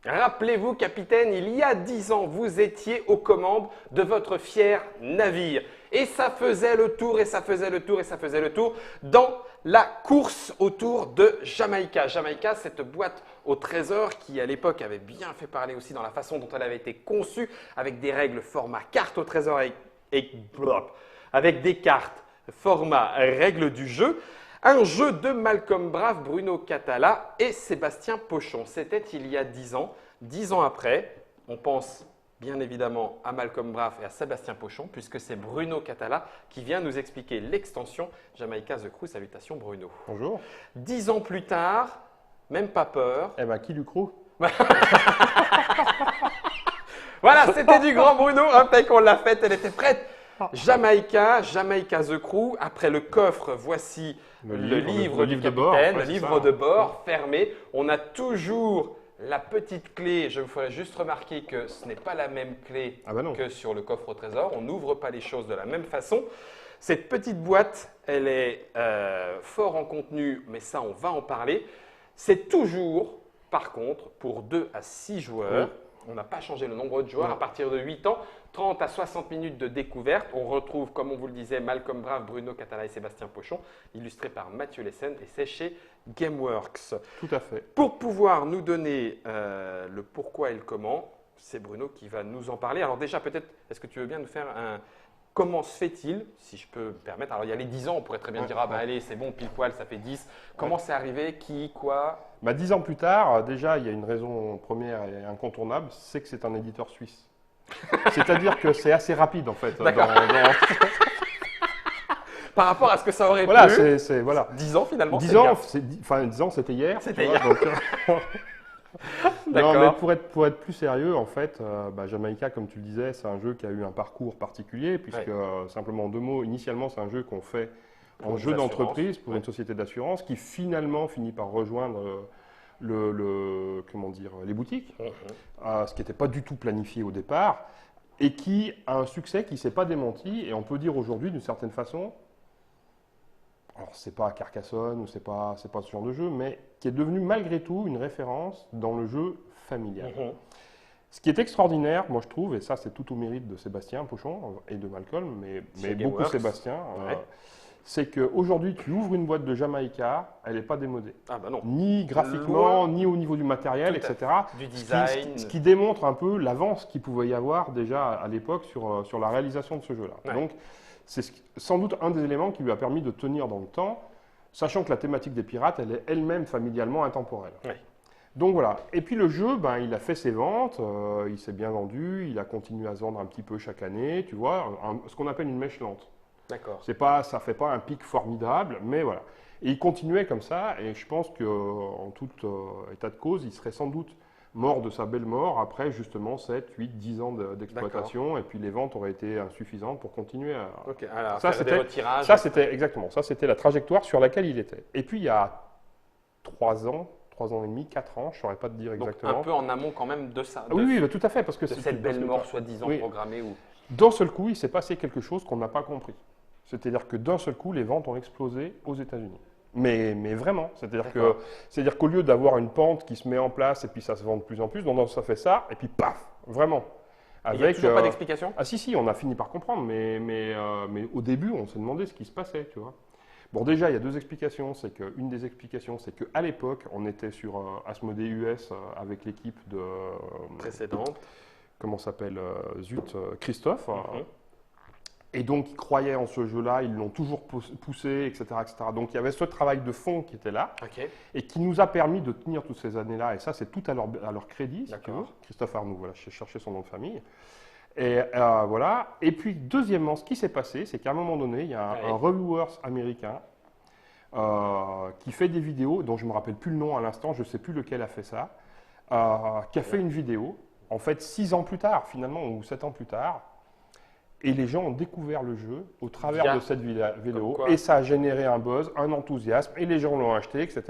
Rappelez-vous, capitaine, il y a 10 ans, vous étiez aux commandes de votre fier navire. Et ça faisait le tour, et ça faisait le tour, et ça faisait le tour dans la course autour de Jamaïca. Jamaïca, cette boîte au trésor qui, à l'époque, avait bien fait parler aussi dans la façon dont elle avait été conçue, avec des règles format carte au trésor avec des cartes format règles du jeu. Un jeu de Malcolm Brave, Bruno Catala et Sébastien Pochon. C'était il y a 10 ans. 10 ans après, on pense bien évidemment à Malcolm Brave et à Sébastien Pochon, puisque c'est Bruno Catala qui vient nous expliquer l'extension Jamaica The Crew. Salutations Bruno. Bonjour. 10 ans plus tard, même pas peur. Eh ben, qui du crew? Voilà, c'était du grand Bruno. Impec, on l'a faite, elle était prête. Jamaïca The Crew. Après le coffre, voici le livre du capitaine, le livre de bord fermé. On a toujours la petite clé. Je vous ferai juste remarquer que ce n'est pas la même clé que sur le coffre au trésor. On n'ouvre pas les choses de la même façon. Cette petite boîte, elle est fort en contenu, mais ça, on va en parler. C'est toujours, par contre, pour 2 à 6 joueurs. On n'a pas changé le nombre de joueurs. À partir de 8 ans, 30 à 60 minutes de découverte. On retrouve, comme on vous le disait, Malcolm Brave, Bruno Catala et Sébastien Pochon, illustré par Mathieu Lessen, et c'est chez Gameworks. Tout à fait. Pour pouvoir nous donner le pourquoi et le comment, c'est Bruno qui va nous en parler. Alors déjà, peut-être, est-ce que tu veux bien nous faire un… Comment se fait-il, si je peux me permettre? Alors, il y a les 10 ans, on pourrait très bien dire, ah ben allez, c'est bon, pile poil, ça fait 10. Comment c'est arrivé? Qui? Quoi? 10 ans plus tard, déjà, il y a une raison première et incontournable, c'est que c'est un éditeur suisse. C'est-à-dire que c'est assez rapide, en fait. Par rapport à ce que ça aurait pu… Voilà. 10 ans, finalement. 10 ans, c'était hier. C'était hier. Non, mais pour être plus sérieux, en fait, Jamaïca, comme tu le disais, c'est un jeu qui a eu un parcours particulier, puisque, simplement en 2 mots, initialement, c'est un jeu qu'on fait en jeu d'entreprise pour une société d'assurance qui finalement finit par rejoindre les boutiques, ce qui n'était pas du tout planifié au départ, et qui a un succès qui ne s'est pas démenti, et on peut dire aujourd'hui, d'une certaine façon, alors c'est pas Carcassonne ou c'est pas ce genre de jeu, mais qui est devenu malgré tout une référence dans le jeu familial. Ce qui est extraordinaire, moi je trouve, et ça c'est tout au mérite de Sébastien Pochon et de Malcolm, mais beaucoup Sébastien, c'est qu'aujourd'hui tu ouvres une boîte de Jamaïca, elle n'est pas démodée. Ah bah non. Ni graphiquement, ni au niveau du matériel, etc. Du design. Ce qui démontre un peu l'avance qu'il pouvait y avoir déjà à l'époque sur la réalisation de ce jeu-là. Donc, c'est sans doute un des éléments qui lui a permis de tenir dans le temps, sachant que la thématique des pirates, elle est elle-même familialement intemporelle. Donc voilà. Et puis le jeu, il a fait ses ventes, il s'est bien vendu, il a continué à se vendre un petit peu chaque année, tu vois, ce qu'on appelle une mèche lente. D'accord. Ça ne fait pas un pic formidable, mais voilà. Et il continuait comme ça, et je pense qu'en tout état de cause, il serait sans doute mort de sa belle mort après justement 7, 8, 10 ans d'exploitation, et puis les ventes auraient été insuffisantes pour continuer à… Alors, ça, c'était des retirages. Ça, c'était exactement, ça c'était la trajectoire sur laquelle il était. Et puis il y a 3 ans et demi, 4 ans, je ne saurais pas te dire exactement. Donc un peu en amont quand même de ça. Oui, tout à fait. Parce que cette belle mort soi-disant programmée. D'un seul coup, il s'est passé quelque chose qu'on n'a pas compris. C'est-à-dire que d'un seul coup, les ventes ont explosé aux États-Unis. Mais vraiment, c'est-à-dire qu'au lieu d'avoir une pente qui se met en place et puis ça se vend de plus en plus, donc ça fait ça et puis paf, vraiment. Il n'y a toujours pas d'explication? Ah si, on a fini par comprendre, mais au début, on s'est demandé ce qui se passait, tu vois. Bon, déjà, il y a 2 explications. Une des explications, c'est qu'à l'époque, on était sur Asmodee US avec l'équipe de… précédente. Comment s'appelle Christophe. Et donc, ils croyaient en ce jeu-là, ils l'ont toujours poussé, etc., etc. Donc, il y avait ce travail de fond qui était là et qui nous a permis de tenir toutes ces années-là. Et ça, c'est tout à leur crédit, si tu veux. Christophe Arnoux, voilà, j'ai cherché son nom de famille. Et voilà. Et puis, deuxièmement, ce qui s'est passé, c'est qu'à un moment donné, il y a un reviewers américain qui fait des vidéos, dont je ne me rappelle plus le nom à l'instant, je ne sais plus lequel a fait ça, qui a fait une vidéo, en fait, 6 ans plus tard, finalement, ou 7 ans plus tard. Et les gens ont découvert le jeu au travers de cette vidéo et ça a généré un buzz, un enthousiasme et les gens l'ont acheté, etc.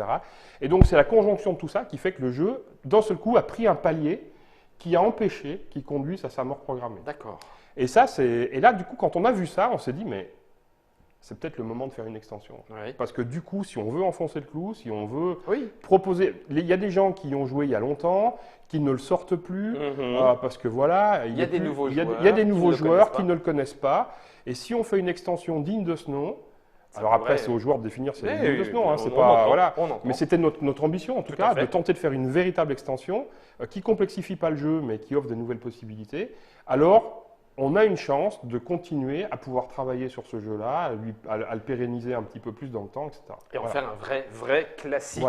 Et donc c'est la conjonction de tout ça qui fait que le jeu, d'un seul coup, a pris un palier qui a empêché qu'il conduise à sa mort programmée. D'accord. Et là, du coup, quand on a vu ça, on s'est dit, mais c'est peut-être le moment de faire une extension. Oui. Parce que du coup, si on veut enfoncer le clou, si on veut Oui. proposer... Il y a des gens qui y ont joué il y a longtemps, qui ne le sortent plus, parce que voilà... Il y a des nouveaux joueurs qui ne le connaissent pas. Et si on fait une extension digne de ce nom... Alors après, c'est aux joueurs de définir si c'est digne de ce nom. C'est pas, voilà. Mais c'était notre ambition, en tout cas, de tenter de faire une véritable extension qui ne complexifie pas le jeu, mais qui offre de nouvelles possibilités. Alors... on a une chance de continuer à pouvoir travailler sur ce jeu-là, à le pérenniser un petit peu plus dans le temps, etc. Et en faire un vrai classique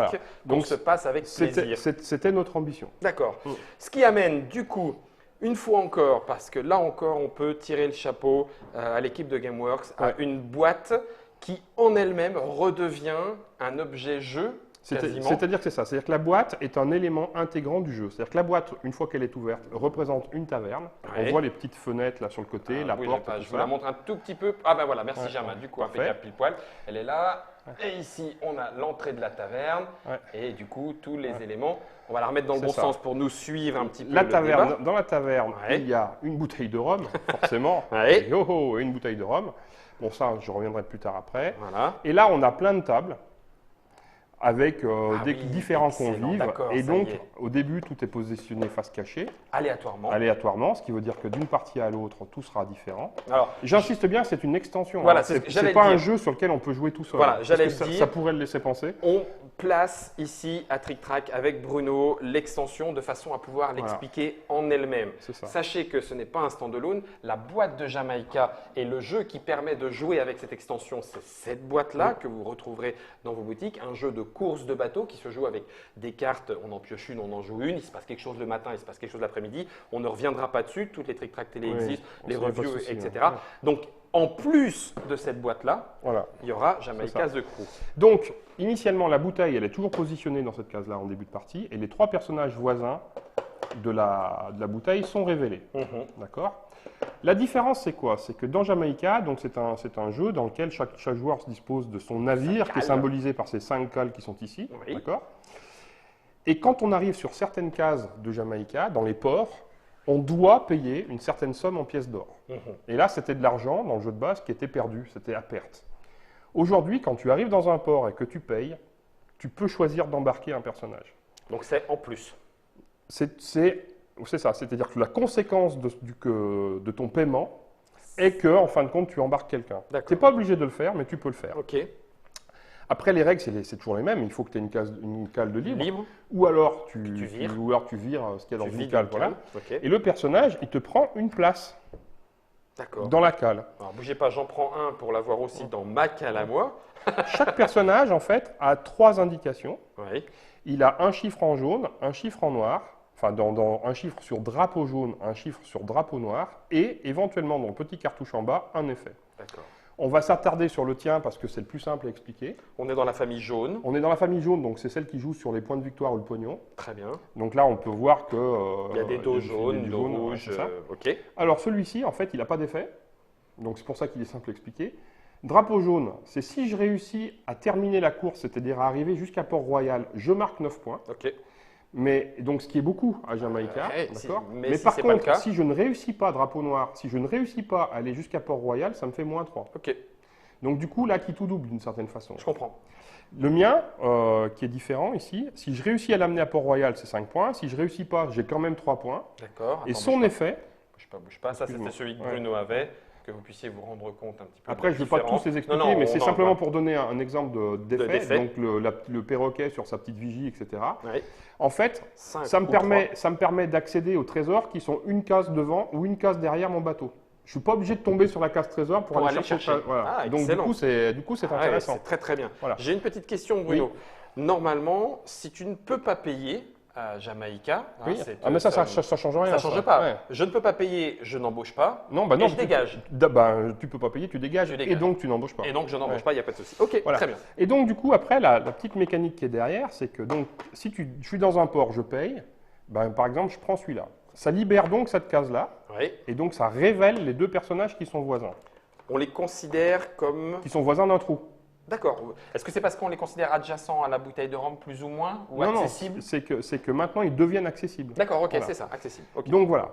qu'on se passe avec plaisir. C'était notre ambition. D'accord. Ce qui amène du coup, une fois encore, parce que là encore on peut tirer le chapeau à l'équipe de Gameworks, à une boîte qui en elle-même redevient un objet jeu. C'est-à-dire que c'est ça. C'est-à-dire que la boîte est un élément intégrant du jeu. C'est-à-dire que la boîte, une fois qu'elle est ouverte, représente une taverne. On voit les petites fenêtres là sur le côté, la porte. Je vous la montre un tout petit peu. Ah ben voilà, merci Germain. Du coup, impeccable pile poil. Elle est là. Et ici, on a l'entrée de la taverne. Et du coup, tous les éléments. On va la remettre dans le bon sens pour nous suivre un petit peu. Dans la taverne, il y a une bouteille de rhum, forcément. Et une bouteille de rhum. Bon, ça, je reviendrai plus tard après. Voilà. Et là, on a plein de tables avec différents convives. Et donc, au début, tout est positionné face cachée. Aléatoirement, ce qui veut dire que d'une partie à l'autre, tout sera différent. J'insiste bien, c'est une extension. Voilà, c'est pas un jeu sur lequel on peut jouer tout seul. Voilà, j'allais le dire. Ça pourrait le laisser penser. On place ici à Trick Track avec Bruno l'extension de façon à pouvoir l'expliquer en elle-même. Sachez que ce n'est pas un standalone. La boîte de Jamaïca et le jeu qui permet de jouer avec cette extension, c'est cette boîte-là que vous retrouverez dans vos boutiques. Un jeu de course de bateau qui se joue avec des cartes. On en pioche une, on en joue une. Il se passe quelque chose le matin, il se passe quelque chose l'après-midi. On ne reviendra pas dessus. Toutes les Trick Track télé existent, les reviews, etc. Donc, en plus de cette boîte-là, il y aura Jamaïca The Crew. Donc, initialement, la bouteille, elle est toujours positionnée dans cette case-là en début de partie. Et les 3 personnages voisins de la bouteille sont révélés. D'accord ? La différence, c'est quoi? C'est que dans Jamaïca, c'est un jeu dans lequel chaque joueur se dispose de son navire, qui est symbolisé par ces 5 cales qui sont ici. D'accord ? Et quand on arrive sur certaines cases de Jamaïca, dans les ports, on doit payer une certaine somme en pièces d'or. Et là, c'était de l'argent dans le jeu de base qui était perdu, c'était à perte. Aujourd'hui, quand tu arrives dans un port et que tu payes, tu peux choisir d'embarquer un personnage. Donc c'est en plus. C'est ça, c'est-à-dire que la conséquence de ton paiement est que, en fin de compte, tu embarques quelqu'un. Tu n'es pas obligé de le faire, mais tu peux le faire. Après, les règles, c'est toujours les mêmes. Il faut que tu aies une cale de libre. Ou alors tu vires ce qu'il y a dans une cale. Voilà. Et le personnage, il te prend une place dans la cale. Alors, bougez pas, j'en prends un pour l'avoir aussi dans ma cale à moi. Chaque personnage, en fait, a 3 indications. Il a un chiffre en jaune, un chiffre en noir, enfin dans un chiffre sur drapeau jaune, un chiffre sur drapeau noir, et éventuellement dans le petit cartouche en bas, un effet. On va s'attarder sur le tien parce que c'est le plus simple à expliquer. On est dans la famille jaune. On est dans la famille jaune, donc c'est celle qui joue sur les points de victoire ou le pognon. Très bien. Donc là, on peut voir que... il y a des dos jaunes, des dos rouges. Alors celui-ci, en fait, il n'a pas d'effet. Donc c'est pour ça qu'il est simple à expliquer. Drapeau jaune, c'est si je réussis à terminer la course, c'est-à-dire à arriver jusqu'à Port-Royal, je marque 9 points. Mais donc, ce qui est beaucoup à Jamaïca, d'accord. Mais par contre, si je ne réussis pas, drapeau noir, si je ne réussis pas à aller jusqu'à Port-Royal, ça me fait moins 3. Donc, du coup, là, qui tout double d'une certaine façon. Je comprends. Le mien, qui est différent ici, si je réussis à l'amener à Port-Royal, c'est 5 points. Si je ne réussis pas, j'ai quand même 3 points. D'accord. Et son effet... Bouge pas. Ça, c'était celui que Bruno avait. Que vous puissiez vous rendre compte un petit peu. Après, je ne vais pas tous les expliquer, mais c'est simplement pour donner un exemple d'effet. Donc, le perroquet sur sa petite vigie, etc. En fait, ça me permet d'accéder aux trésors qui sont une case devant ou une case derrière mon bateau. Je ne suis pas obligé de tomber sur la case trésor pour aller chercher. Donc, du coup, c'est intéressant. C'est très, très bien. J'ai une petite question, Bruno. Normalement, si tu ne peux pas payer à Jamaïca, mais ça change rien. Ça change pas. Je ne peux pas payer, je n'embauche pas. Non, je dégage. Tu peux pas payer, tu dégages. Et donc tu n'embauches pas. Et donc je n'embauche pas, il n'y a pas de souci. Très bien. Et donc du coup après la petite mécanique qui est derrière, c'est que donc si je suis dans un port, je paye. Par exemple, je prends celui-là. Ça libère donc cette case-là. Et donc ça révèle les 2 personnages qui sont voisins. On les considère comme qui sont voisins d'un trou. D'accord. Est-ce que c'est parce qu'on les considère adjacents à la bouteille de rhum plus ou moins ou accessibles? Non, c'est que maintenant ils deviennent accessibles. D'accord, c'est ça, accessible. Donc voilà.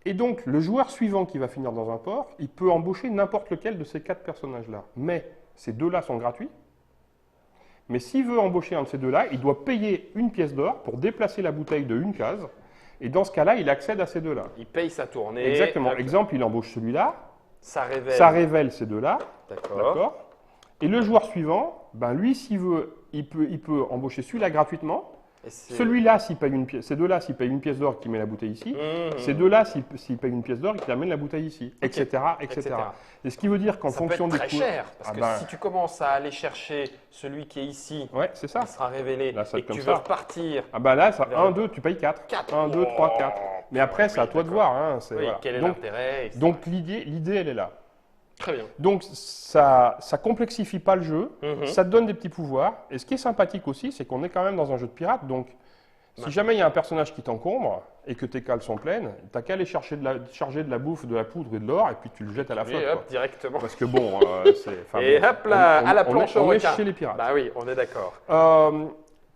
Et donc le joueur suivant qui va finir dans un port, il peut embaucher n'importe lequel de ces 4 personnages-là. Mais ces deux-là sont gratuits. Mais s'il veut embaucher un de ces deux-là, il doit payer une pièce d'or pour déplacer la bouteille de une case. Et dans ce cas-là, il accède à ces deux-là. Il paye sa tournée. Exactement. Exemple, il embauche celui-là. Ça révèle ces deux-là. D'accord. Et le joueur suivant, ben lui, s'il veut, il peut embaucher celui-là gratuitement. Celui-là, ces deux-là, s'il paye une pièce d'or, qu'il met la bouteille ici. Ces deux-là, s'il paye une pièce d'or, qu'il amène la bouteille ici, etc., etc. Et ce qui veut dire qu'en fonction des coûts… Ça peut être très cher, parce que si tu commences à aller chercher celui qui est ici, qui sera révélé, là, et que tu veux repartir… Ah ben là, 1, 2, tu payes 4. 1, 2, 3, 4. Mais après, c'est à toi de voir. Hein, quel est l'intérêt? Donc l'idée, elle est là. Très bien. Donc, ça complexifie pas le jeu, ça te donne des petits pouvoirs. Et ce qui est sympathique aussi, c'est qu'on est quand même dans un jeu de pirate. Donc, si jamais il y a un personnage qui t'encombre et que tes cales sont pleines, tu n'as qu'à aller charger de la bouffe, de la poudre et de l'or, et puis tu le jettes à la flotte. Et hop, directement. Parce que bon, et hop là, à la planche on est chez les pirates. Bah oui, on est d'accord.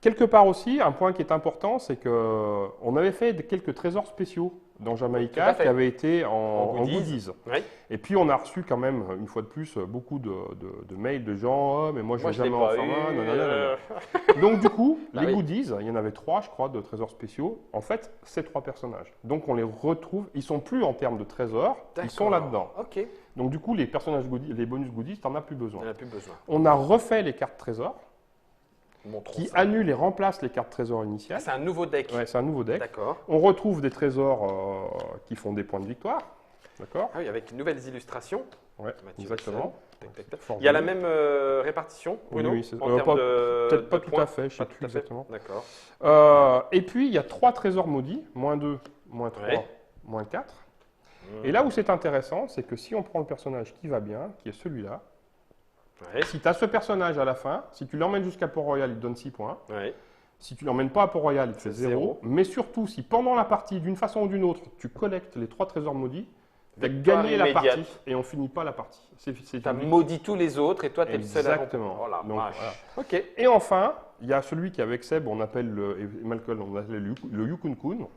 Quelque part aussi, un point qui est important, c'est qu'on avait fait quelques trésors spéciaux dans Jamaïca qui avaient été en goodies. Oui. Et puis on a reçu quand même, une fois de plus, beaucoup de mails de gens « Oh, mais moi je vais jamais en faire un. » Donc du coup, les goodies, il y en avait 3, je crois, de trésors spéciaux. En fait, c'est 3 personnages. Donc on les retrouve, ils sont plus en termes de trésors, ils sont là-dedans. Okay. Donc du coup, les personnages goodies, les bonus goodies, tu n'en as plus besoin. On a plus besoin. On a refait les cartes trésors. Qui annule et remplace les cartes trésors initiales. C'est un nouveau deck. Ouais, c'est un nouveau deck. D'accord. On retrouve des trésors qui font des points de victoire. D'accord. Ah oui, avec de nouvelles illustrations. Ouais, exactement. Il y a la même répartition, Bruno, oui, peut-être pas tout à fait, je ne sais plus exactement. D'accord. Et puis, il y a 3 trésors maudits, -2, -3, -4. Et là où c'est intéressant, c'est que si on prend le personnage qui va bien, qui est celui-là, si tu as ce personnage à la fin, si tu l'emmènes jusqu'à Port-Royal, il te donne 6 points. Si tu ne l'emmènes pas à Port-Royal, il te fait 0. Mais surtout, si pendant la partie, d'une façon ou d'une autre, tu collectes les 3 trésors maudits, tu as gagné la partie et on ne finit pas la partie. Tu as maudit tous les autres et toi, tu es le seul à… Exactement. Donc, et enfin, il y a celui qui, avec Seb, on appelle et Malcolm, on appelle le Yukun-kun.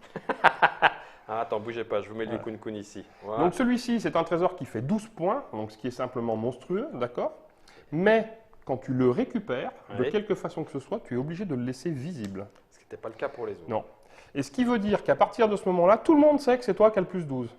Attends, bougez pas, je vous mets le Yukun-kun ici. Voilà. Donc celui-ci, c'est un trésor qui fait 12 points, donc ce qui est simplement monstrueux, d'accord ? Mais quand tu le récupères, de quelque façon que ce soit, tu es obligé de le laisser visible. Ce qui n'était pas le cas pour les autres. Non. Et ce qui veut dire qu'à partir de ce moment-là, tout le monde sait que c'est toi qui as le plus 12.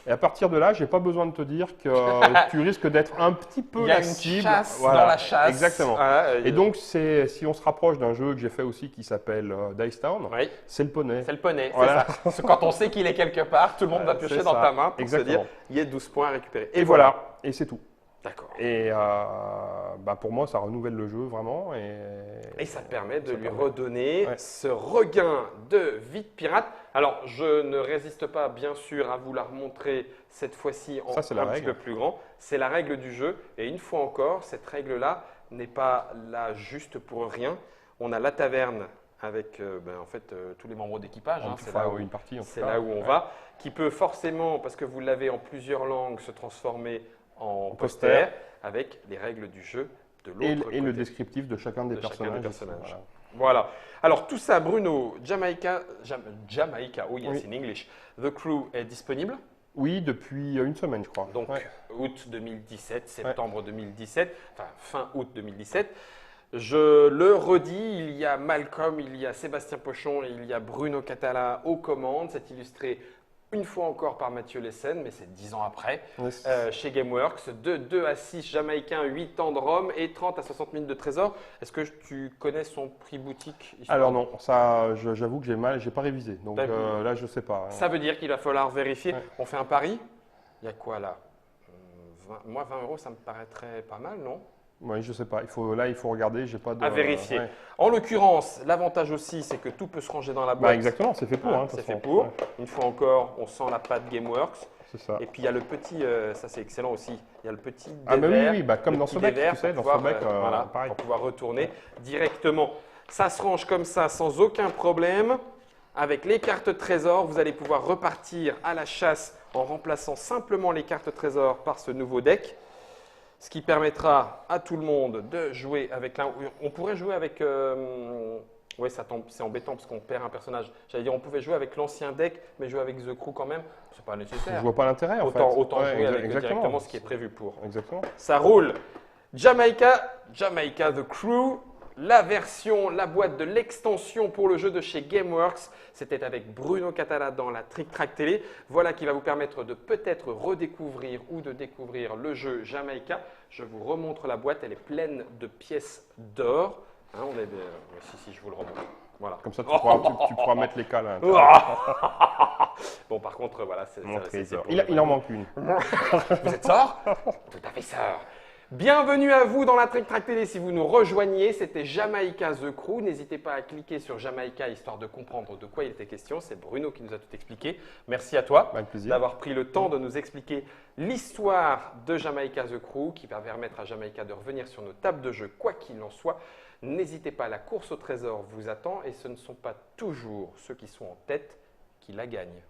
Et à partir de là, je n'ai pas besoin de te dire que tu risques d'être un petit peu la cible. Il y a une chasse dans la chasse. Exactement. Et donc, si on se rapproche d'un jeu que j'ai fait aussi qui s'appelle Dice Town, c'est le poney. C'est le poney, c'est ça. Parce que quand on sait qu'il est quelque part, tout le monde va piocher dans ta main pour se dire il y a 12 points à récupérer. Et voilà, et c'est tout. D'accord. Et pour moi, ça renouvelle le jeu vraiment. Et ça permet de lui redonner ce regain de vie de pirate. Alors, je ne résiste pas, bien sûr, à vous la remontrer cette fois-ci en un petit peu plus grand. C'est la règle du jeu. Et une fois encore, cette règle-là n'est pas là juste pour rien. On a la taverne avec en fait, tous les membres d'équipage. C'est là où on va. Qui peut forcément, parce que vous l'avez en plusieurs langues, se transformer en poster avec les règles du jeu de l'autre côté. Et le descriptif de chacun des personnages. Voilà. Alors tout ça, Bruno, Jamaïca, oh yes, in English, The Crew est disponible? Oui, depuis une semaine, je crois. Donc août 2017, septembre 2017, enfin fin août 2017. Je le redis, il y a Malcolm, il y a Sébastien Pochon et il y a Bruno Catala aux commandes. C'est illustré une fois encore par Mathieu Lessen, mais c'est 10 ans après, chez Gameworks. De 2 à 6 Jamaïcains, 8 ans de Rome et 30 à 60 minutes de trésors. Est-ce que tu connais son prix boutique? Alors non, ça, j'avoue que j'ai pas révisé. Donc là, je ne sais pas. Ça veut dire qu'il va falloir vérifier. On fait un pari? Il y a quoi là? Moi, 20 €, ça me paraîtrait pas mal, non? Oui, je ne sais pas. Il faut regarder. J'ai pas de, à vérifier. En l'occurrence, l'avantage aussi, c'est que tout peut se ranger dans la boîte. Exactement, c'est fait pour. C'est fait pour. Une fois encore, on sent la patte Gameworks. C'est ça. Et puis il y a le petit, ça c'est excellent aussi, il y a le petit dévers. Oui, comme dans ce bec, tu sais, dans ce bec, pareil. Pour pouvoir retourner directement. Ça se range comme ça, sans aucun problème. Avec les cartes trésors, vous allez pouvoir repartir à la chasse en remplaçant simplement les cartes trésors par ce nouveau deck. Ce qui permettra à tout le monde de jouer avec l'un. On pourrait jouer avec… oui, c'est embêtant parce qu'on perd un personnage. J'allais dire, on pouvait jouer avec l'ancien deck, mais jouer avec The Crew quand même, c'est pas nécessaire. Je vois pas l'intérêt en fait. Autant jouer avec directement ce qui est prévu pour. Exactement. Ça roule. Jamaica The Crew, la boîte de l'extension pour le jeu de chez Gameworks. C'était avec Bruno Catala dans la Trick Track Télé. Voilà qui va vous permettre de peut-être redécouvrir ou de découvrir le jeu Jamaica. Je vous remontre la boîte, elle est pleine de pièces d'or. Hein, si, je vous le remontre. Voilà. Comme ça, tu pourras mettre les cas là. Bon, par contre, voilà, c'est il en manque une. Vous êtes sort? Tout à fait sort. Bienvenue à vous dans la Trick Track Télé. Si vous nous rejoignez, c'était Jamaica The Crew. N'hésitez pas à cliquer sur Jamaica histoire de comprendre de quoi il était question. C'est Bruno qui nous a tout expliqué. Merci à toi d'avoir pris le temps de nous expliquer l'histoire de Jamaica The Crew qui va permettre à Jamaica de revenir sur nos tables de jeu quoi qu'il en soit. N'hésitez pas, la course au trésor vous attend et ce ne sont pas toujours ceux qui sont en tête qui la gagnent.